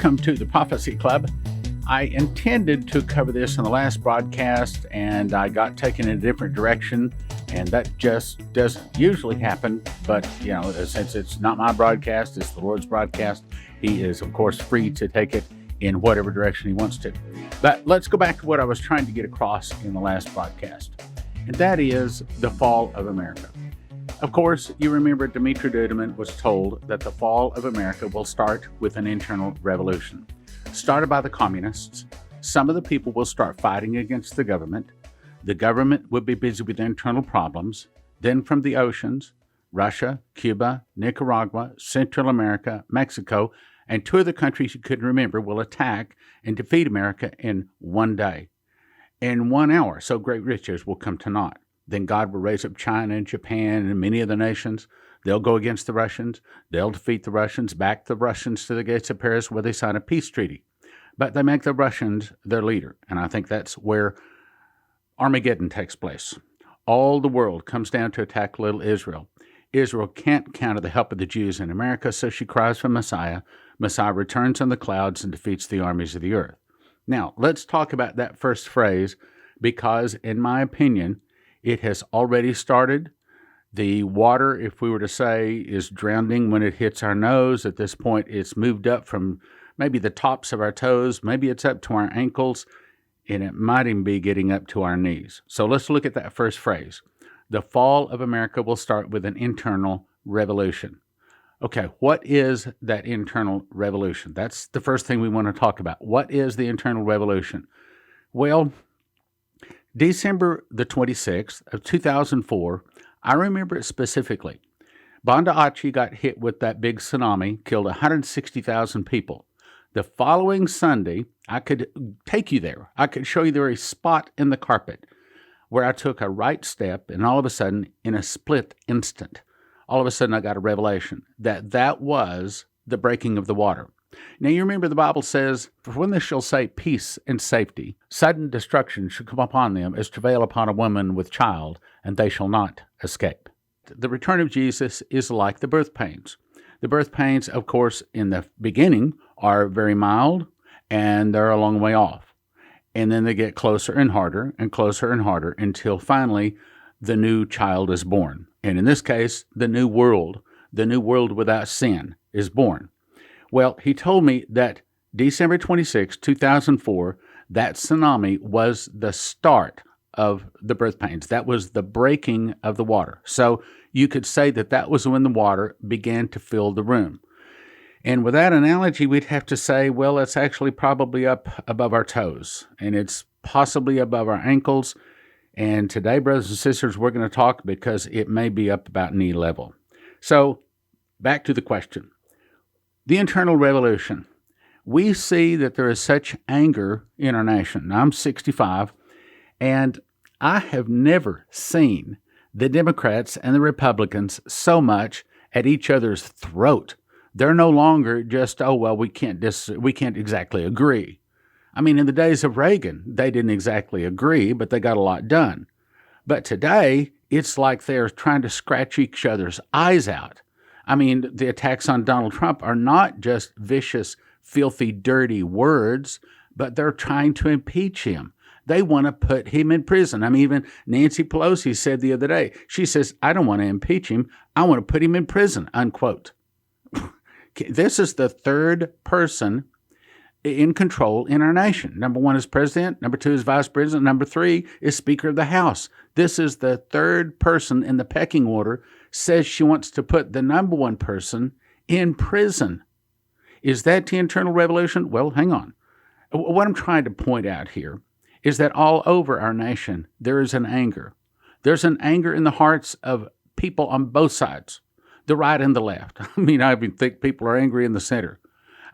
Welcome to the Prophecy Club. I intended to cover this in the last broadcast, and I got taken in a different direction, and that just doesn't usually happen. But, since it's not my broadcast, it's the Lord's broadcast, He is, of course, free to take it in whatever direction He wants to. But let's go back to what I was trying to get across in the last broadcast, and that is the fall of America. Of course, you remember Dimitri Duduman was told that the fall of America will start with an internal revolution. Started by the communists, some of the people will start fighting against the government. The government will be busy with internal problems. Then from the oceans, Russia, Cuba, Nicaragua, Central America, Mexico, and two other countries you couldn't remember will attack and defeat America in one day. In 1 hour, so great riches will come to naught. Then God will raise up China and Japan and many other nations. They'll go against the Russians. They'll defeat the Russians, back the Russians to the gates of Paris where they sign a peace treaty. But they make the Russians their leader. And I think that's where Armageddon takes place. All the world comes down to attack little Israel. Israel can't count on the help of the Jews in America, so she cries for Messiah. Messiah returns on the clouds and defeats the armies of the earth. Now, let's talk about that first phrase, because in my opinion, it has already started. The water, if we were to say, is drowning when it hits our nose. At this point, it's moved up from maybe the tops of our toes. Maybe it's up to our ankles, and it might even be getting up to our knees. So let's look at that first phrase. The fall of America will start with an internal revolution. Okay, what is that internal revolution? That's the first thing we want to talk about. What is the internal revolution? Well, December the 26th of 2004, I remember it specifically. Banda Aceh got hit with that big tsunami, killed 160,000 people. The following Sunday, I could take you there. I could show you the very spot in the carpet where I took a right step, and all of a sudden, in a split instant, all of a sudden I got a revelation that was the breaking of the water. Now, you remember the Bible says, "For when they shall say peace and safety, sudden destruction shall come upon them as travail upon a woman with child, and they shall not escape." The return of Jesus is like the birth pains. The birth pains, of course, in the beginning are very mild, and they're a long way off. And then they get closer and harder until finally the new child is born. And in this case, the new world without sin is born. Well, he told me that December 26, 2004, that tsunami was the start of the birth pains. That was the breaking of the water. So you could say that was when the water began to fill the room. And with that analogy, we'd have to say, well, it's actually probably up above our toes, and it's possibly above our ankles. And today, brothers and sisters, we're going to talk because it may be up about knee level. So back to the question. The internal revolution. We see that there is such anger in our nation. Now, I'm 65, and I have never seen the Democrats and the Republicans so much at each other's throat. They're no longer just, we can't exactly agree. I mean, in the days of Reagan, they didn't exactly agree, but they got a lot done. But today, it's like they're trying to scratch each other's eyes out. I mean, the attacks on Donald Trump are not just vicious, filthy, dirty words, but they're trying to impeach him. They want to put him in prison. I mean, even Nancy Pelosi said the other day, she says, "I don't want to impeach him. I want to put him in prison," unquote. This is the third person in control in our nation. Number one is president. Number two is vice president. Number three is Speaker of the House. This is the third person in the pecking order, says she wants to put the number one person in prison. Is that the internal revolution? Well, hang on. What I'm trying to point out here is that all over our nation, there is an anger. There's an anger in the hearts of people on both sides, the right and the left. I mean, I even think people are angry in the center.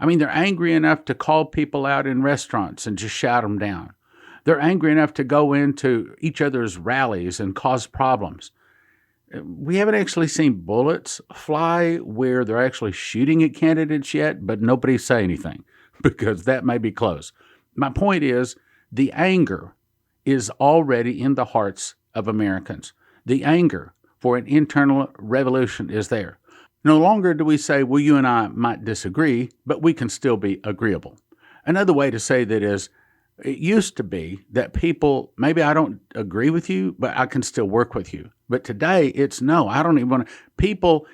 I mean, they're angry enough to call people out in restaurants and just shout them down. They're angry enough to go into each other's rallies and cause problems. We haven't actually seen bullets fly where they're actually shooting at candidates yet, but nobody say anything because that may be close. My point is, the anger is already in the hearts of Americans. The anger for an internal revolution is there. No longer do we say, well, you and I might disagree, but we can still be agreeable. Another way to say that is, it used to be that people, maybe I don't agree with you, but I can still work with you. But today it's no, I don't even want to. People,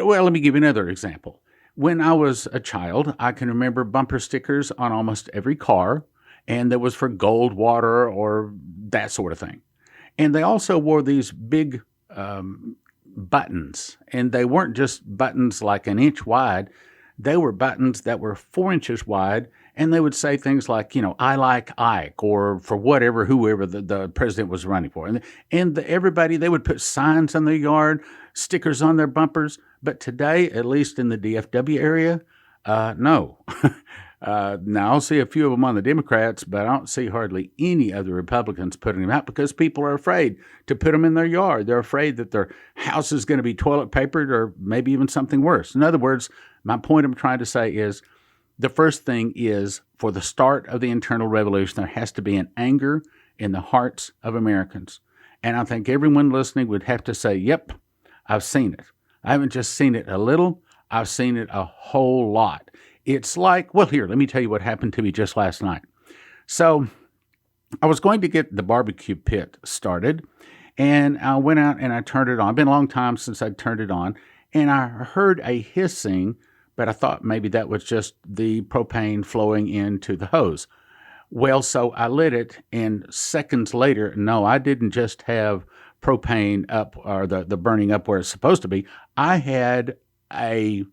well, let me give you another example. When I was a child, I can remember bumper stickers on almost every car, and that was for Goldwater or that sort of thing. And they also wore these big buttons, and they weren't just buttons like an inch wide. They were buttons that were 4 inches wide, and they would say things like, I like Ike, or for whoever the president was running for. And everybody, they would put signs in their yard, stickers on their bumpers. But today, at least in the DFW area, no. Now, I'll see a few of them on the Democrats, but I don't see hardly any of the Republicans putting them out because people are afraid to put them in their yard. They're afraid that their house is going to be toilet papered or maybe even something worse. In other words, my point I'm trying to say is the first thing is, for the start of the internal revolution, there has to be an anger in the hearts of Americans. And I think everyone listening would have to say, yep, I've seen it. I haven't just seen it a little, I've seen it a whole lot. It's like, well, here, let me tell you what happened to me just last night. So I was going to get the barbecue pit started, and I went out and I turned it on. It's been a long time since I turned it on, and I heard a hissing, but I thought maybe that was just the propane flowing into the hose. Well, so I lit it, and seconds later, no, I didn't just have propane up, or the burning up where it's supposed to be. I had a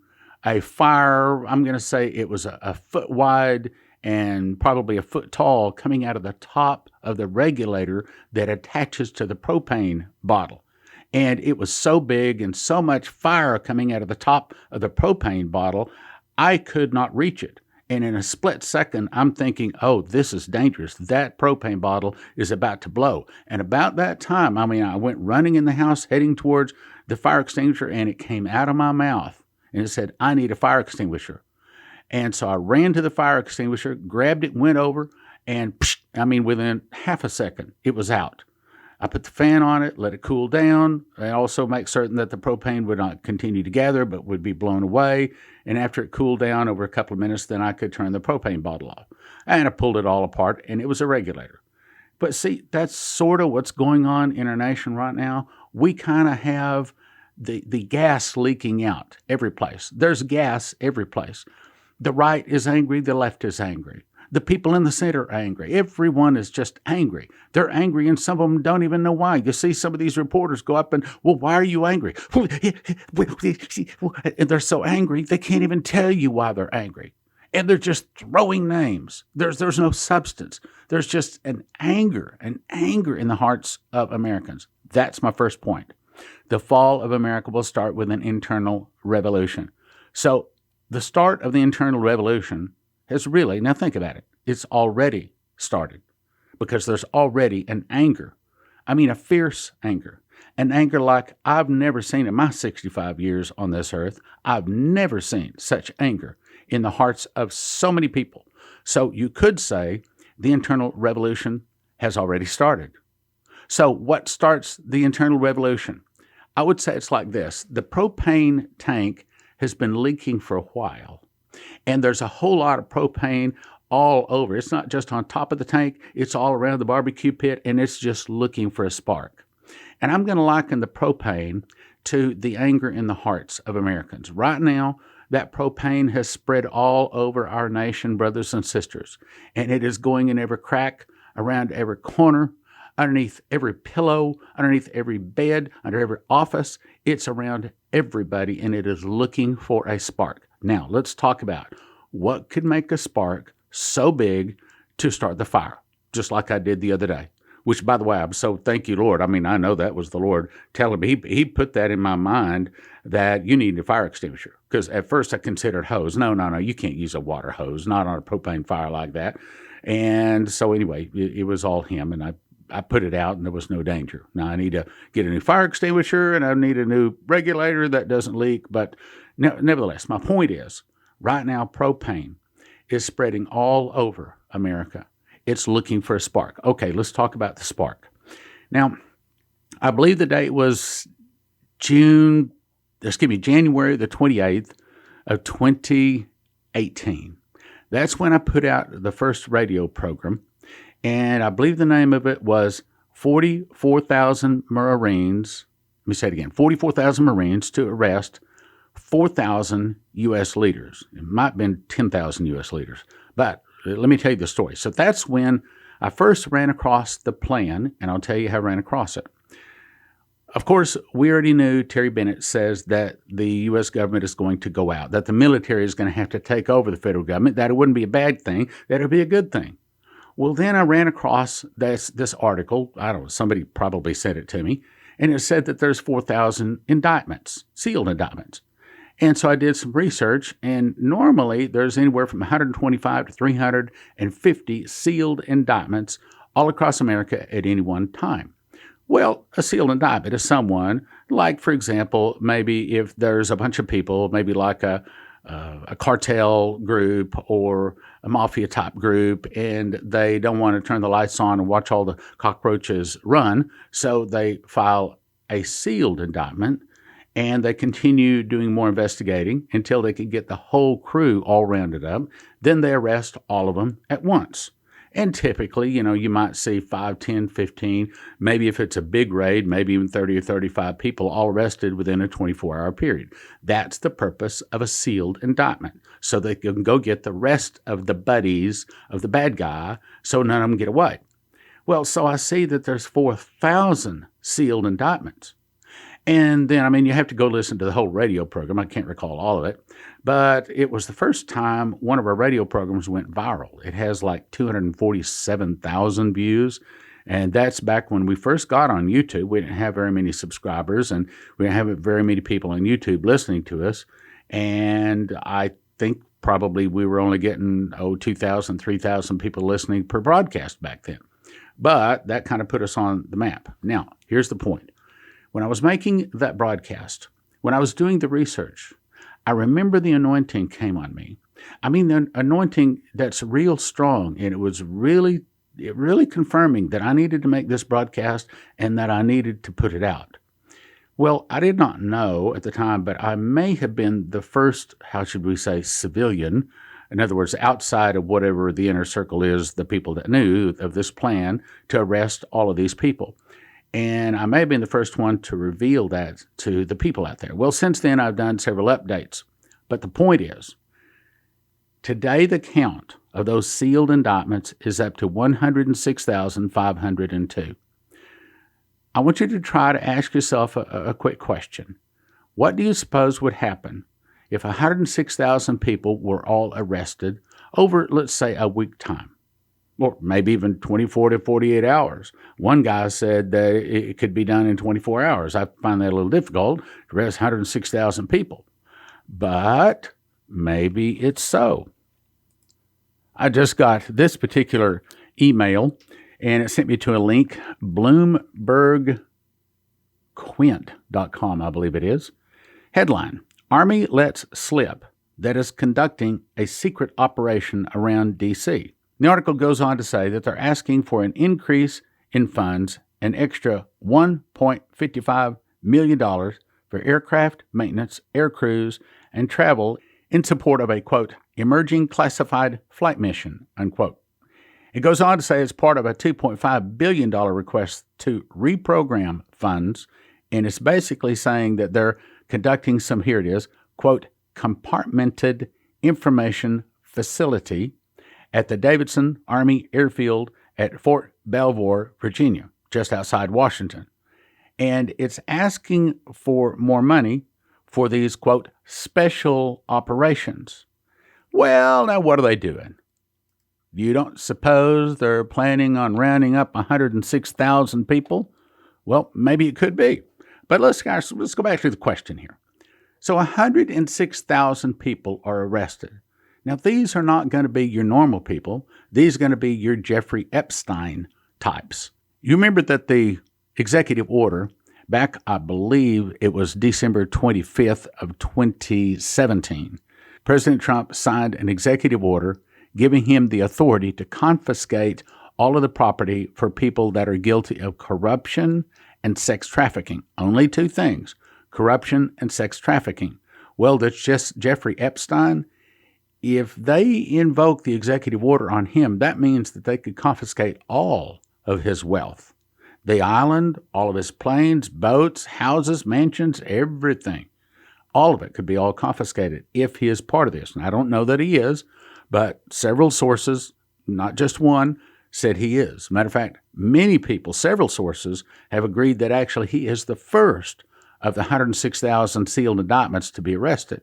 fire, I'm going to say it was a foot wide and probably a foot tall, coming out of the top of the regulator that attaches to the propane bottle. And it was so big and so much fire coming out of the top of the propane bottle, I could not reach it. And in a split second, I'm thinking, oh, this is dangerous. That propane bottle is about to blow. And about that time, I went running in the house, heading towards the fire extinguisher, and it came out of my mouth. And it said, I need a fire extinguisher. And so I ran to the fire extinguisher, grabbed it, went over, and within half a second, it was out. I put the fan on it, let it cool down. I also make certain that the propane would not continue to gather, but would be blown away. And after it cooled down over a couple of minutes, then I could turn the propane bottle off. And I pulled it all apart, and it was a regulator. But see, that's sort of what's going on in our nation right now. We kind of have the gas leaking out every place. There's gas every place. The right is angry. The left is angry. The people in the center are angry. Everyone is just angry. They're angry, and some of them don't even know why. You see some of these reporters go up and, well, why are you angry? And they're so angry, they can't even tell you why they're angry. And they're just throwing names. There's no substance. There's just an anger in the hearts of Americans. That's my first point. The fall of America will start with an internal revolution. So the start of the internal revolution has really, now think about it, it's already started because there's already an anger. A fierce anger. An anger like I've never seen in my 65 years on this earth. I've never seen such anger in the hearts of so many people. So you could say the internal revolution has already started. So what starts the internal revolution? I would say it's like this. The propane tank has been leaking for a while, and there's a whole lot of propane all over. It's not just on top of the tank. It's all around the barbecue pit, and it's just looking for a spark. And I'm going to liken the propane to the anger in the hearts of Americans. Right now, that propane has spread all over our nation, brothers and sisters, and it is going in every crack, around every corner, underneath every pillow, underneath every bed, under every office. It's around everybody, and it is looking for a spark. Now, let's talk about what could make a spark so big to start the fire, just like I did the other day, which, by the way, I'm so thank you, Lord. I know that was the Lord telling me. He put that in my mind that you need a fire extinguisher, because at first I considered hose. No, you can't use a water hose, not on a propane fire like that. And so anyway, it was all him, and I put it out, and there was no danger. Now, I need to get a new fire extinguisher, and I need a new regulator that doesn't leak. But nevertheless, my point is, right now, propane is spreading all over America. It's looking for a spark. Okay, let's talk about the spark. Now, I believe the date was June January the 28th of 2018. That's when I put out the first radio program, and I believe the name of it was 44,000 Marines. Let me say it again, 44,000 Marines to arrest 4,000 U.S. leaders. It might have been 10,000 U.S. leaders, but let me tell you the story. So that's when I first ran across the plan, and I'll tell you how I ran across it. Of course, we already knew Terry Bennett says that the U.S. government is going to go out, that the military is going to have to take over the federal government, that it wouldn't be a bad thing, that it would be a good thing. Well, then I ran across this article. I don't know, somebody probably sent it to me, and it said that there's 4,000 indictments, sealed indictments. And so I did some research, and normally there's anywhere from 125 to 350 sealed indictments all across America at any one time. Well, a sealed indictment is someone, like, for example, maybe if there's a bunch of people, maybe like a cartel group or a mafia-type group, and they don't want to turn the lights on and watch all the cockroaches run, so they file a sealed indictment, and they continue doing more investigating until they can get the whole crew all rounded up. Then they arrest all of them at once. And typically, you might see 5, 10, 15, maybe if it's a big raid, maybe even 30 or 35 people all arrested within a 24-hour period. That's the purpose of a sealed indictment, so they can go get the rest of the buddies of the bad guy so none of them get away. Well, so I see that there's 4,000 sealed indictments. And then, you have to go listen to the whole radio program. I can't recall all of it. But it was the first time one of our radio programs went viral. It has like 247,000 views. And that's back when we first got on YouTube. We didn't have very many subscribers, and we didn't have very many people on YouTube listening to us. And I think probably we were only getting, 2,000, 3,000 people listening per broadcast back then. But that kind of put us on the map. Now, here's the point. When I was making that broadcast, when I was doing the research, I remember the anointing came on me. The anointing that's real strong, and it was really confirming that I needed to make this broadcast and that I needed to put it out. Well, I did not know at the time, but I may have been the first, how should we say, civilian, in other words, outside of whatever the inner circle is, the people that knew of this plan, to arrest all of these people. And I may have been the first one to reveal that to the people out there. Well, since then, I've done several updates. But the point is, today the count of those sealed indictments is up to 106,502. I want you to try to ask yourself a quick question. What do you suppose would happen if 106,000 people were all arrested over, let's say, a week time? Or maybe even 24 to 48 hours. One guy said that it could be done in 24 hours. I find that a little difficult to arrest 106,000 people. But maybe it's so. I just got this particular email, and it sent me to a link, BloombergQuint.com, I believe it is. Headline, Army lets slip that is conducting a secret operation around D.C. The article goes on to say that they're asking for an increase in funds, an extra $1.55 million for aircraft maintenance, air crews, and travel in support of a, quote, emerging classified flight mission, unquote. It goes on to say it's part of a $2.5 billion request to reprogram funds, and it's basically saying that they're conducting some, here it is, quote, compartmented information facility at the Davidson Army Airfield at Fort Belvoir, Virginia, just outside Washington. And it's asking for more money for these, quote, special operations. Well, now what are they doing? You don't suppose they're planning on rounding up 106,000 people? Well, maybe it could be. But let's go back to the question here. So 106,000 people are arrested. Now, these are not going to be your normal people. These are going to be your Jeffrey Epstein types. You remember that the executive order back, I believe it was December 25th of 2017, President Trump signed an executive order giving him the authority to confiscate all of the property for people that are guilty of corruption and sex trafficking. Only two things, corruption, and sex trafficking. Well, that's just Jeffrey Epstein. If they invoke the executive order on him, that means that they could confiscate all of his wealth. The island, all of his planes, boats, houses, mansions, everything. All of it could be all confiscated if he is part of this. And I don't know that he is, but several sources, not just one, said he is. Matter of fact, many people, several sources, have agreed that actually he is the first of the 106,000 sealed indictments to be arrested.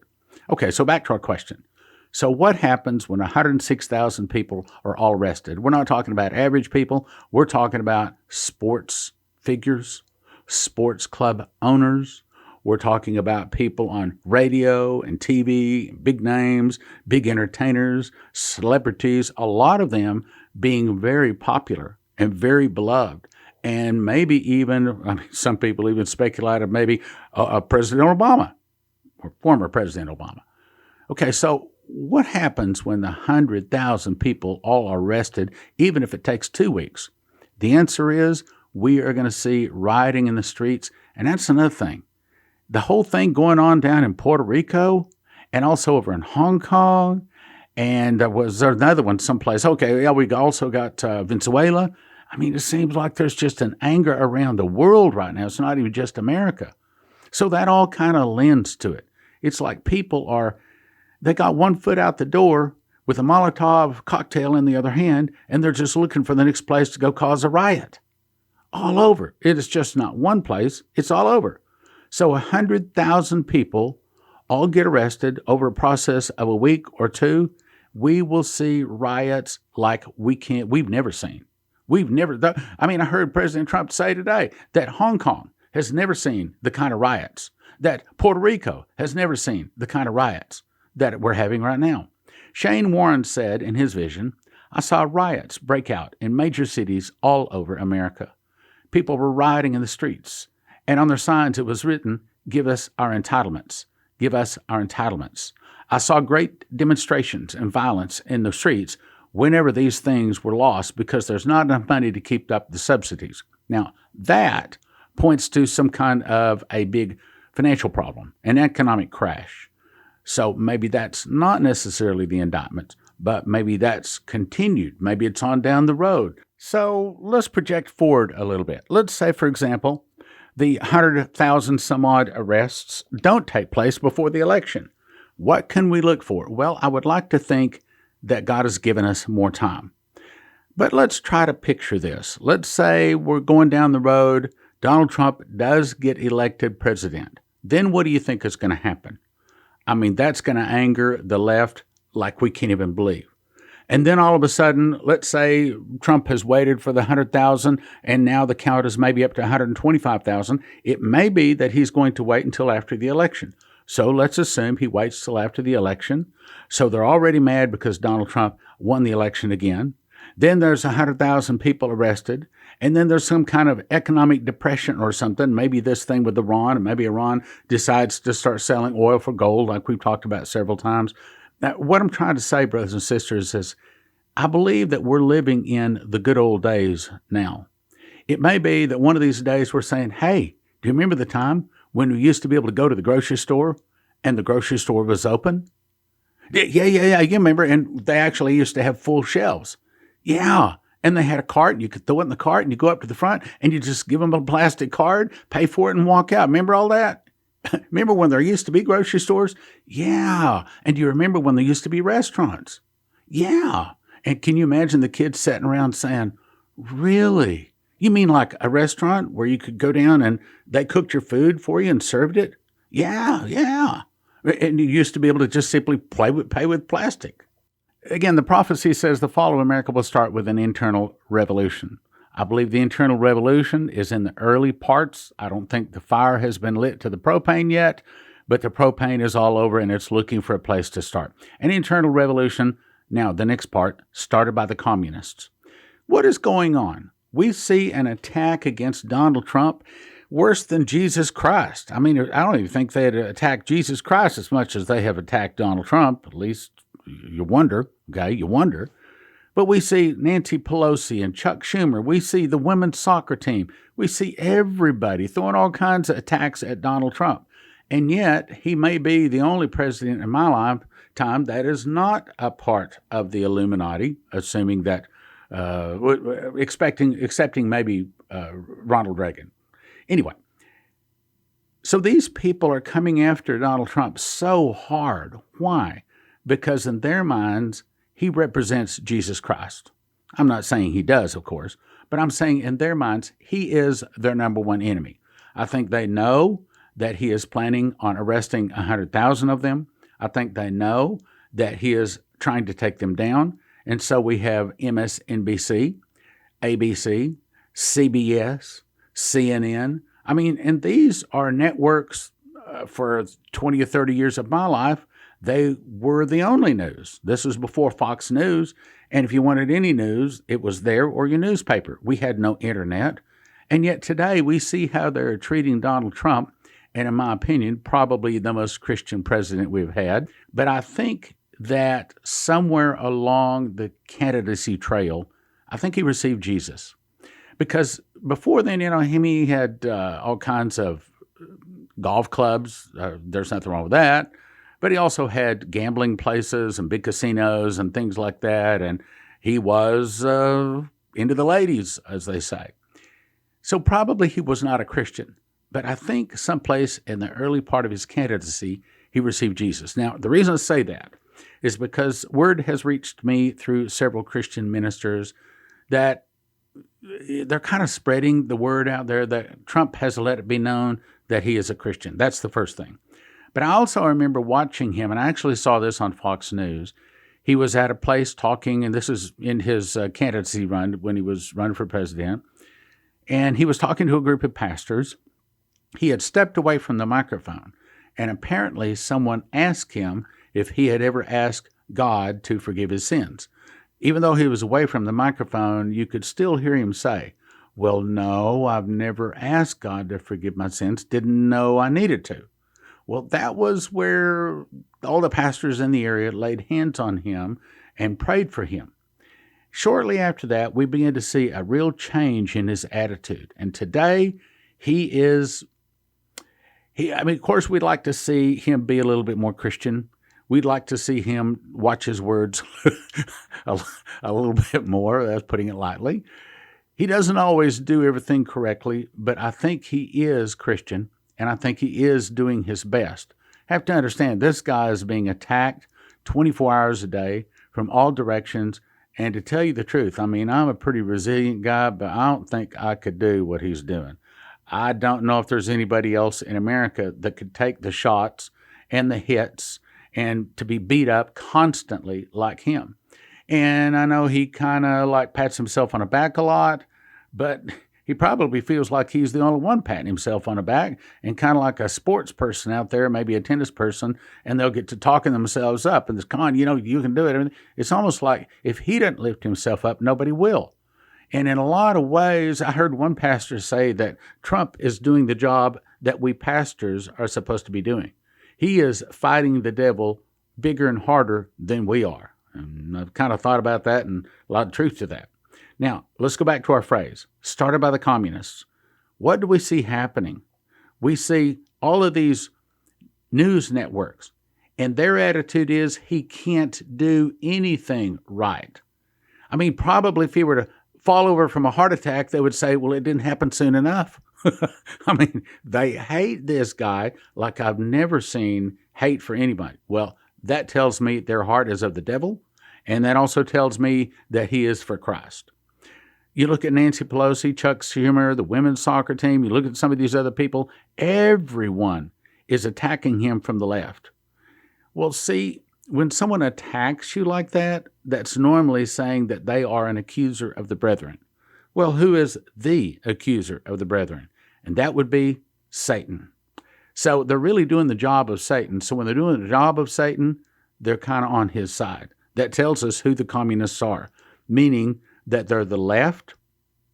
Okay, so back to our question. So what happens when 106,000 people are all arrested? We're not talking about average people. We're talking about sports figures, sports club owners. We're talking about people on radio and TV, big names, big entertainers, celebrities, a lot of them being very popular and very beloved. And maybe even, some people even speculate of maybe President Obama or former President Obama. Okay, so what happens when the 100,000 people all are arrested, even if it takes 2 weeks? The answer is we are going to see rioting in the streets. And that's another thing. The whole thing going on down in Puerto Rico and also over in Hong Kong. And was there another one someplace? Okay, yeah, we also got Venezuela. I mean, it seems like there's just an anger around the world right now. It's not even just America. So that all kind of lends to it. It's like people they got one foot out the door with a Molotov cocktail in the other hand, and they're just looking for the next place to go cause a riot. All over. It is just not one place. It's all over. So 100,000 people all get arrested over a process of a week or two. We will see riots like we've never seen. I heard President Trump say today that Hong Kong has never seen the kind of riots, that Puerto Rico has never seen the kind of riots that we're having right now. Shane Warren said in his vision, I saw riots break out in major cities all over America. People were rioting in the streets, and on their signs it was written, give us our entitlements, give us our entitlements. I saw great demonstrations and violence in the streets whenever these things were lost because there's not enough money to keep up the subsidies. Now, that points to some kind of a big financial problem, an economic crash. So maybe that's not necessarily the indictment, but maybe that's continued. Maybe it's on down the road. So let's project forward a little bit. Let's say, for example, the 100,000 some odd arrests don't take place before the election. What can we look for? Well, I would like to think that God has given us more time. But let's try to picture this. Let's say we're going down the road. Donald Trump does get elected president. Then what do you think is going to happen? I mean, that's going to anger the left like we can't even believe. And then all of a sudden, let's say Trump has waited for the 100,000 and now the count is maybe up to 125,000. It may be that he's going to wait until after the election. So let's assume he waits till after the election. So they're already mad because Donald Trump won the election again. Then there's 100,000 people arrested. And then there's some kind of economic depression or something. Maybe this thing with Iran, and maybe Iran decides to start selling oil for gold like we've talked about several times. Now, what I'm trying to say, brothers and sisters, is I believe that we're living in the good old days now. It may be that one of these days we're saying, hey, do you remember the time when we used to be able to go to the grocery store and the grocery store was open? Yeah, you remember, and they actually used to have full shelves. Yeah, and they had a cart, and you could throw it in the cart, and you go up to the front, and you just give them a plastic card, pay for it, and walk out. Remember all that? Remember when there used to be grocery stores? Yeah. And do you remember when there used to be restaurants? Yeah. And can you imagine the kids sitting around saying, really? You mean like a restaurant where you could go down and they cooked your food for you and served it? Yeah. And you used to be able to just simply pay with plastic. Again, the prophecy says the fall of America will start with an internal revolution. I believe the internal revolution is in the early parts. I don't think the fire has been lit to the propane yet, but the propane is all over and it's looking for a place to start. An internal revolution, now the next part, started by the communists. What is going on? We see an attack against Donald Trump worse than Jesus Christ. I mean, I don't even think they had attacked Jesus Christ as much as they have attacked Donald Trump. At least you wonder, okay, you wonder. But we see Nancy Pelosi and Chuck Schumer. We see the women's soccer team. We see everybody throwing all kinds of attacks at Donald Trump. And yet, he may be the only president in my lifetime that is not a part of the Illuminati, assuming that, accepting maybe Ronald Reagan. Anyway, so these people are coming after Donald Trump so hard. Why? Because in their minds, he represents Jesus Christ. I'm not saying he does, of course, but I'm saying in their minds, he is their number one enemy. I think they know that he is planning on arresting 100,000 of them. I think they know that he is trying to take them down. And so we have MSNBC, ABC, CBS, CNN. I mean, and these are networks for 20 or 30 years of my life. They were the only news. This was before Fox News. And if you wanted any news, it was there or your newspaper. We had no internet. And yet today we see how they're treating Donald Trump, and in my opinion, probably the most Christian president we've had. But I think that somewhere along the candidacy trail, I think he received Jesus. Because before then, he had all kinds of golf clubs. There's nothing wrong with that. But he also had gambling places and big casinos and things like that. And he was into the ladies, as they say. So probably he was not a Christian. But I think someplace in the early part of his candidacy, he received Jesus. Now, the reason I say that is because word has reached me through several Christian ministers that they're kind of spreading the word out there that Trump has let it be known that he is a Christian. That's the first thing. But I also remember watching him, and I actually saw this on Fox News. He was at a place talking, and this is in his candidacy run when he was running for president, and he was talking to a group of pastors. He had stepped away from the microphone, and apparently someone asked him if he had ever asked God to forgive his sins. Even though he was away from the microphone, you could still hear him say, "Well, no, I've never asked God to forgive my sins. Didn't know I needed to." Well, that was where all the pastors in the area laid hands on him and prayed for him. Shortly after that, we began to see a real change in his attitude. And today, of course, we'd like to see him be a little bit more Christian. We'd like to see him watch his words a little bit more. That's putting it lightly. He doesn't always do everything correctly, but I think he is Christian. And I think he is doing his best. Have to understand, this guy is being attacked 24 hours a day from all directions. And to tell you the truth, I mean, I'm a pretty resilient guy, but I don't think I could do what he's doing. I don't know if there's anybody else in America that could take the shots and the hits and to be beat up constantly like him. And I know he kind of like pats himself on the back a lot, but he probably feels like he's the only one patting himself on the back, and kind of like a sports person out there, maybe a tennis person, and they'll get to talking themselves up. And this you can do it. It's almost like if he doesn't lift himself up, nobody will. And in a lot of ways, I heard one pastor say that Trump is doing the job that we pastors are supposed to be doing. He is fighting the devil bigger and harder than we are. And I've kind of thought about that, and a lot of truth to that. Now, let's go back to our phrase, started by the communists. What do we see happening? We see all of these news networks, and their attitude is he can't do anything right. I mean, probably if he were to fall over from a heart attack, they would say, well, it didn't happen soon enough. I mean, they hate this guy like I've never seen hate for anybody. Well, that tells me their heart is of the devil, and that also tells me that he is for Christ. You look at Nancy Pelosi, Chuck Schumer, the women's soccer team, you look at some of these other people, everyone is attacking him from the left. Well, see, when someone attacks you like that, that's normally saying that they are an accuser of the brethren. Well, who is the accuser of the brethren? And that would be Satan. So they're really doing the job of Satan. So when they're doing the job of Satan, they're kind of on his side. That tells us who the communists are, meaning that they're the left.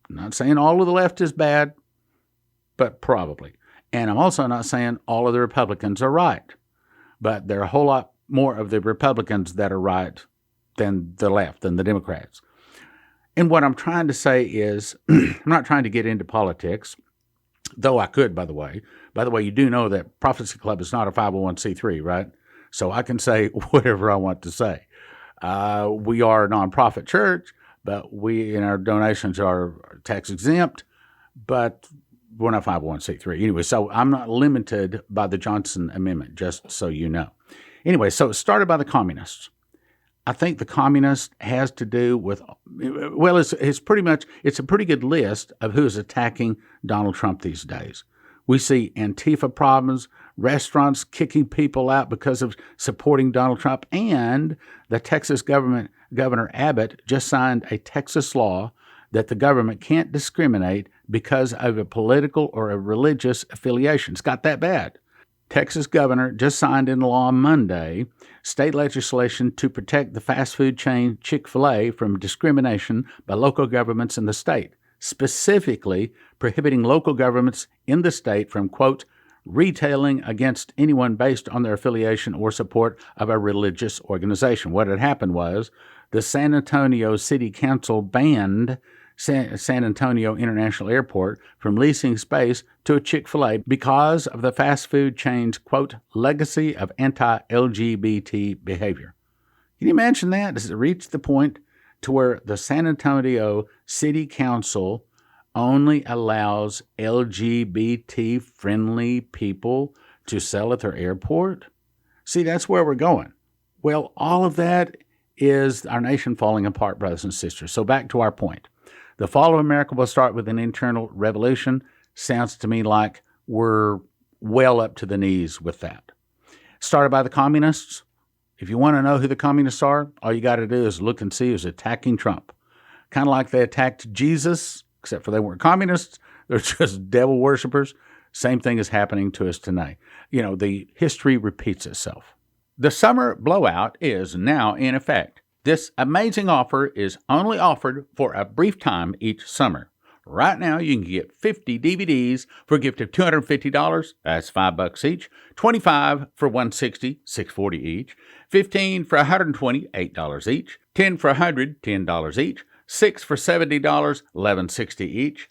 I'm not saying all of the left is bad, but probably. And I'm also not saying all of the Republicans are right, but there are a whole lot more of the Republicans that are right than the left, than the Democrats. And what I'm trying to say is, I'm not trying to get into politics, Though I could, by the way. By the way, you do know that Prophecy Club is not a 501c3, right? So I can say whatever I want to say. We are a nonprofit church, but our donations are tax exempt, but we're not 501c3. Anyway, so I'm not limited by the Johnson Amendment, just so you know. Anyway, so it started by the communists. I think the communist has to do with, well, it's a pretty good list of who is attacking Donald Trump these days. We see Antifa problems, restaurants kicking people out because of supporting Donald Trump, and the Texas Governor Abbott just signed a Texas law that the government can't discriminate because of a political or a religious affiliation. It's got that bad. Texas governor just signed into law Monday state legislation to protect the fast food chain Chick-fil-A from discrimination by local governments in the state, specifically prohibiting local governments in the state from, quote, retailing against anyone based on their affiliation or support of a religious organization. What had happened was the San Antonio City Council banned San Antonio International Airport from leasing space to a Chick-fil-A because of the fast food chain's, quote, legacy of anti-LGBT behavior. Can you imagine that? Does it reach the point to where the San Antonio City Council only allows LGBT-friendly people to sell at their airport? See, that's where we're going. Well, all of that is our nation falling apart, brothers and sisters. So back to our point. The fall of America will start with an internal revolution. Sounds to me like we're well up to the knees with that. Started by the communists. If you want to know who the communists are, all you got to do is look and see who's attacking Trump. Kind of like they attacked Jesus, except for they weren't communists. They're just devil worshipers. Same thing is happening to us tonight. The history repeats itself. The summer blowout is now in effect. This amazing offer is only offered for a brief time each summer. Right now, you can get 50 DVDs for a gift of $250. That's $5 each. 25 for $160, $640 each. 15 for $120, $8 each. 10 for $100, $10 each. 6 for $70, $11.60 each.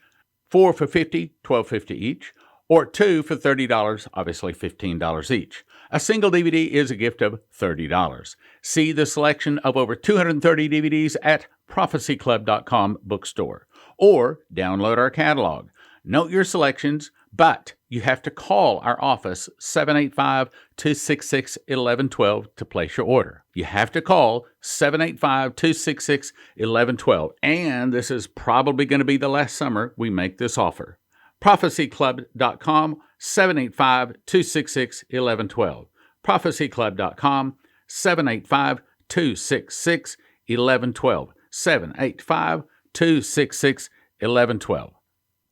4 for $50, $12.50 each. Or 2 for $30, obviously $15 each. A single DVD is a gift of $30. See the selection of over 230 DVDs at prophecyclub.com bookstore, or download our catalog. Note your selections, but you have to call our office 785-266-1112 to place your order. You have to call 785-266-1112, and this is probably going to be the last summer we make this offer. prophecyclub.com, 785-266-1112. prophecyclub.com, 785-266-1112. 785-266-1112.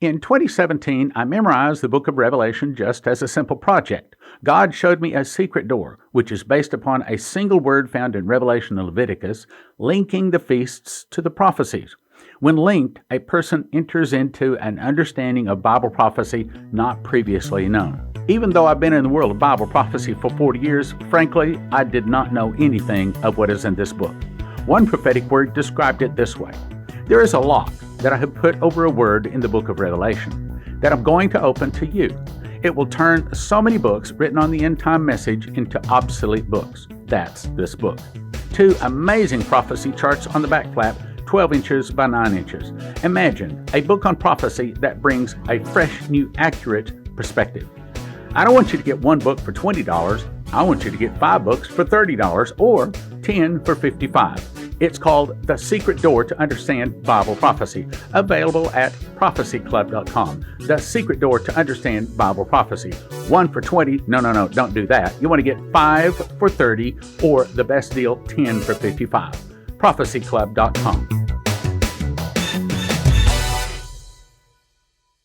In 2017, I memorized the book of Revelation just as a simple project. God showed me a secret door, which is based upon a single word found in Revelation and Leviticus, linking the feasts to the prophecies. When linked, a person enters into an understanding of Bible prophecy not previously known. Even though I've been in the world of Bible prophecy for 40 years, frankly, I did not know anything of what is in this book. One prophetic word described it this way: there is a lock that I have put over a word in the book of Revelation that I'm going to open to you. It will turn so many books written on the end-time message into obsolete books. That's this book. 2 amazing prophecy charts on the back flap, 12 inches by 9 inches. Imagine a book on prophecy that brings a fresh, new, accurate perspective. I don't want you to get one book for $20. I want you to get 5 books for $30 or 10 for $55. It's called The Secret Door to Understand Bible Prophecy, available at prophecyclub.com. The Secret Door to Understand Bible Prophecy. 1 for $20. No, don't do that. You want to get 5 for $30 or the best deal, 10 for $55. prophecyclub.com.